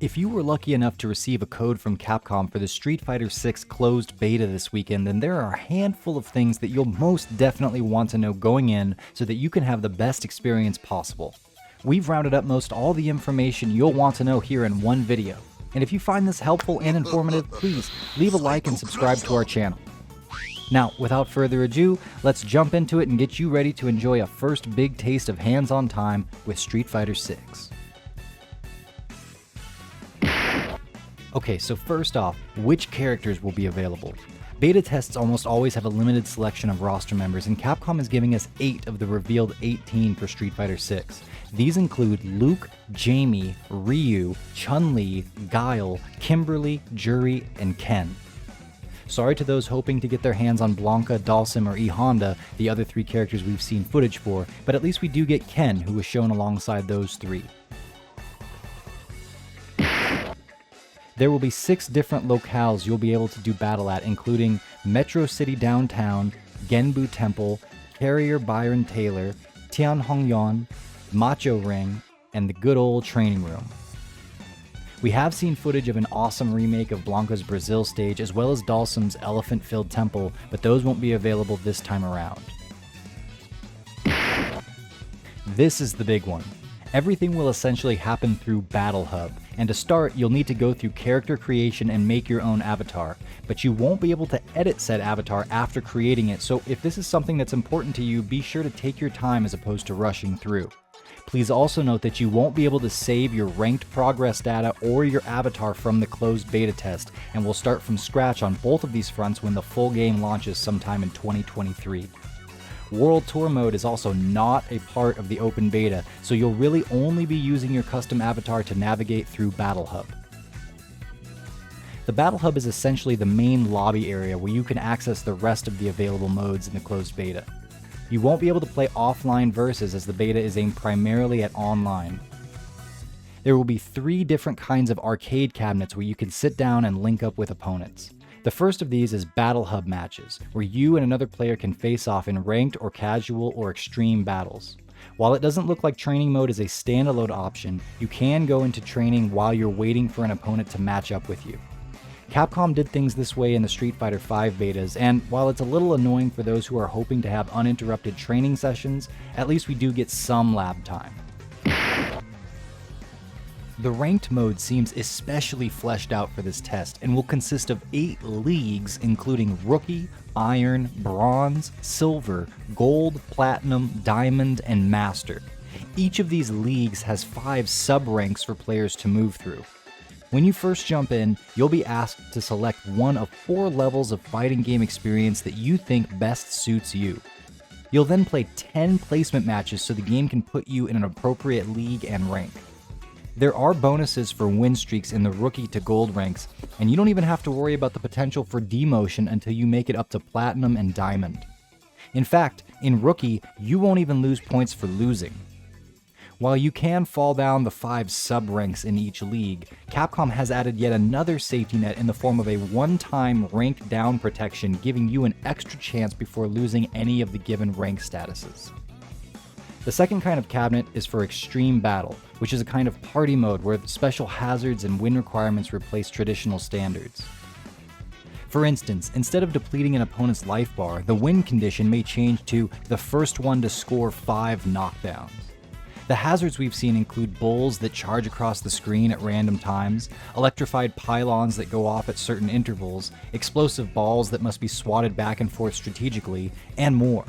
If you were lucky enough to receive a code from Capcom for the Street Fighter 6 closed beta this weekend, then there are a handful of things that you'll most definitely want to know going in so that you can have the best experience possible. We've rounded up most all the information you'll want to know here in one video. And if you find this helpful and informative, please leave a like and subscribe to our channel. Now, without further ado, let's jump into it and get you ready to enjoy a first big taste of hands-on time with Street Fighter 6. Okay, so first off, which characters will be available? Beta tests almost always have a limited selection of roster members, and Capcom is giving us 8 of the revealed 18 for Street Fighter 6. These include Luke, Jamie, Ryu, Chun-Li, Guile, Kimberly, Juri, and Ken. Sorry to those hoping to get their hands on Blanca, Dalsim, or E Honda, the other 3 characters we've seen footage for, but at least we do get Ken, who was shown alongside those 3. There will be 6 different locales you'll be able to do battle at, including Metro City Downtown, Genbu Temple, Carrier Byron Taylor, Tianhongyan, Macho Ring, and the good old training room. We have seen footage of an awesome remake of Blanca's Brazil stage as well as Dalsim's elephant-filled temple, but those won't be available this time around. This is the big one. Everything will essentially happen through EventHub, and to start, you'll need to go through character creation and make your own avatar, but you won't be able to edit said avatar after creating it, so if this is something that's important to you, be sure to take your time as opposed to rushing through. Please also note that you won't be able to save your ranked progress data or your avatar from the closed beta test, and we'll start from scratch on both of these fronts when the full game launches sometime in 2023. World Tour mode is also not a part of the open beta, so you'll really only be using your custom avatar to navigate through EventHub. The EventHub is essentially the main lobby area where you can access the rest of the available modes in the closed beta. You won't be able to play offline versus, as the beta is aimed primarily at online. There will be 3 different kinds of arcade cabinets where you can sit down and link up with opponents. The first of these is EventHub matches, where you and another player can face off in ranked or casual or extreme battles. While it doesn't look like training mode is a standalone option, you can go into training while you're waiting for an opponent to match up with you. Capcom did things this way in the Street Fighter V betas, and while it's a little annoying for those who are hoping to have uninterrupted training sessions, at least we do get some lab time. The ranked mode seems especially fleshed out for this test and will consist of 8 leagues including Rookie, Iron, Bronze, Silver, Gold, Platinum, Diamond, and Master. Each of these leagues has 5 sub-ranks for players to move through. When you first jump in, you'll be asked to select one of 4 levels of fighting game experience that you think best suits you. You'll then play 10 placement matches so the game can put you in an appropriate league and rank. There are bonuses for win streaks in the Rookie to Gold ranks, and you don't even have to worry about the potential for demotion until you make it up to Platinum and Diamond. In fact, in Rookie, you won't even lose points for losing. While you can fall down the 5 sub-ranks in each league, Capcom has added yet another safety net in the form of a one-time rank down protection, giving you an extra chance before losing any of the given rank statuses. The second kind of cabinet is for Extreme Battle, which is a kind of party mode where special hazards and win requirements replace traditional standards. For instance, instead of depleting an opponent's life bar, the win condition may change to the first one to score 5 knockdowns. The hazards we've seen include bulls that charge across the screen at random times, electrified pylons that go off at certain intervals, explosive balls that must be swatted back and forth strategically, and more.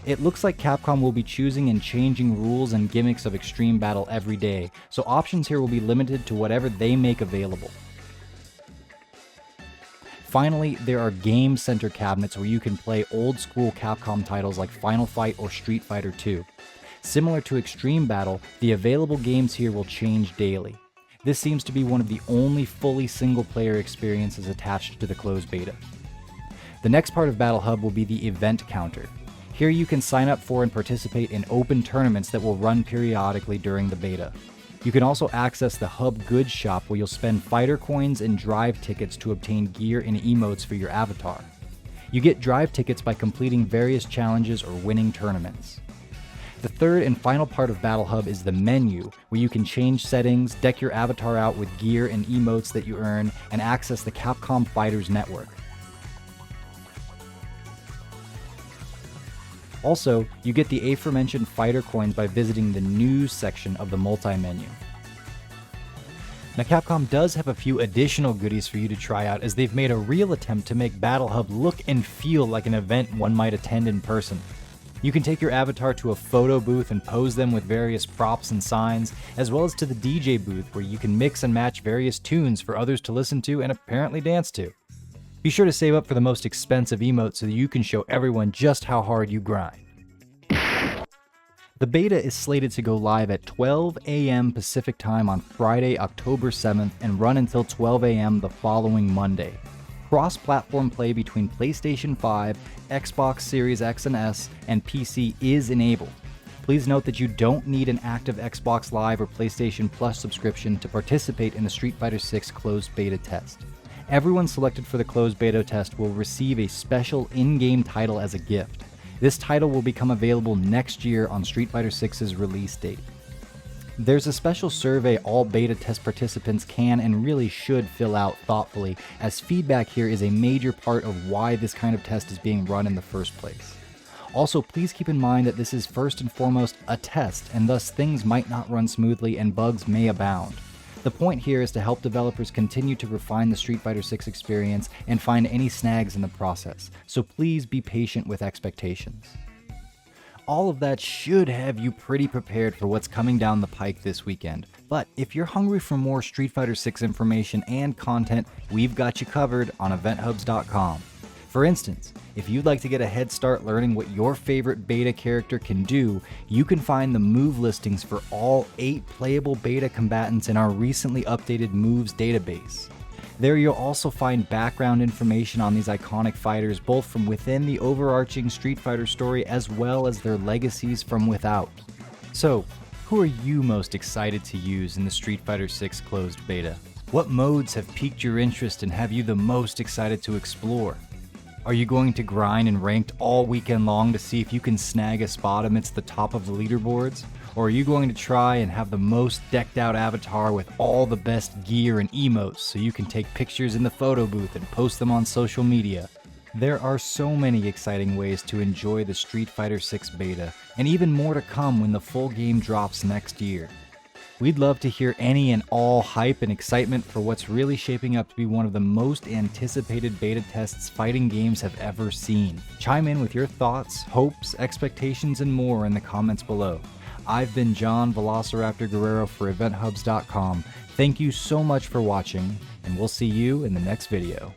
It looks like Capcom will be choosing and changing rules and gimmicks of Extreme Battle every day, so options here will be limited to whatever they make available. Finally, there are Game Center cabinets where you can play old-school Capcom titles like Final Fight or Street Fighter 2. Similar to Extreme Battle, the available games here will change daily. This seems to be one of the only fully single-player experiences attached to the closed beta. The next part of EventHub will be the event counter. Here you can sign up for and participate in open tournaments that will run periodically during the beta. You can also access the Hub Goods shop where you'll spend fighter coins and drive tickets to obtain gear and emotes for your avatar. You get drive tickets by completing various challenges or winning tournaments. The third and final part of Battle Hub is the menu, where you can change settings, deck your avatar out with gear and emotes that you earn, and access the Capcom Fighters Network. Also, you get the aforementioned fighter coins by visiting the news section of the multi-menu. Now, Capcom does have a few additional goodies for you to try out, as they've made a real attempt to make Battle Hub look and feel like an event one might attend in person. You can take your avatar to a photo booth and pose them with various props and signs, as well as to the DJ booth where you can mix and match various tunes for others to listen to and apparently dance to. Be sure to save up for the most expensive emotes so that you can show everyone just how hard you grind. The beta is slated to go live at 12 a.m. Pacific Time on Friday, October 7th, and run until 12 a.m. the following Monday. Cross-platform play between PlayStation 5, Xbox Series X and S, and PC is enabled. Please note that you don't need an active Xbox Live or PlayStation Plus subscription to participate in the Street Fighter VI closed beta test. Everyone selected for the closed beta test will receive a special in-game title as a gift. This title will become available next year on Street Fighter VI's release date. There's a special survey all beta test participants can and really should fill out thoughtfully, as feedback here is a major part of why this kind of test is being run in the first place. Also, please keep in mind that this is first and foremost a test, and thus things might not run smoothly and bugs may abound. The point here is to help developers continue to refine the Street Fighter VI experience and find any snags in the process, so please be patient with expectations. All of that should have you pretty prepared for what's coming down the pike this weekend, but if you're hungry for more Street Fighter VI information and content, we've got you covered on EventHubs.com. For instance, if you'd like to get a head start learning what your favorite beta character can do, you can find the move listings for all 8 playable beta combatants in our recently updated moves database. There you'll also find background information on these iconic fighters, both from within the overarching Street Fighter story as well as their legacies from without. So, who are you most excited to use in the Street Fighter VI closed beta? What modes have piqued your interest and have you the most excited to explore? Are you going to grind and ranked all weekend long to see if you can snag a spot amidst the top of the leaderboards? Or are you going to try and have the most decked out avatar with all the best gear and emotes so you can take pictures in the photo booth and post them on social media? There are so many exciting ways to enjoy the Street Fighter VI beta, and even more to come when the full game drops next year. We'd love to hear any and all hype and excitement for what's really shaping up to be one of the most anticipated beta tests fighting games have ever seen. Chime in with your thoughts, hopes, expectations, and more in the comments below. I've been John Velociraptor Guerrero for EventHubs.com. Thank you so much for watching, and we'll see you in the next video.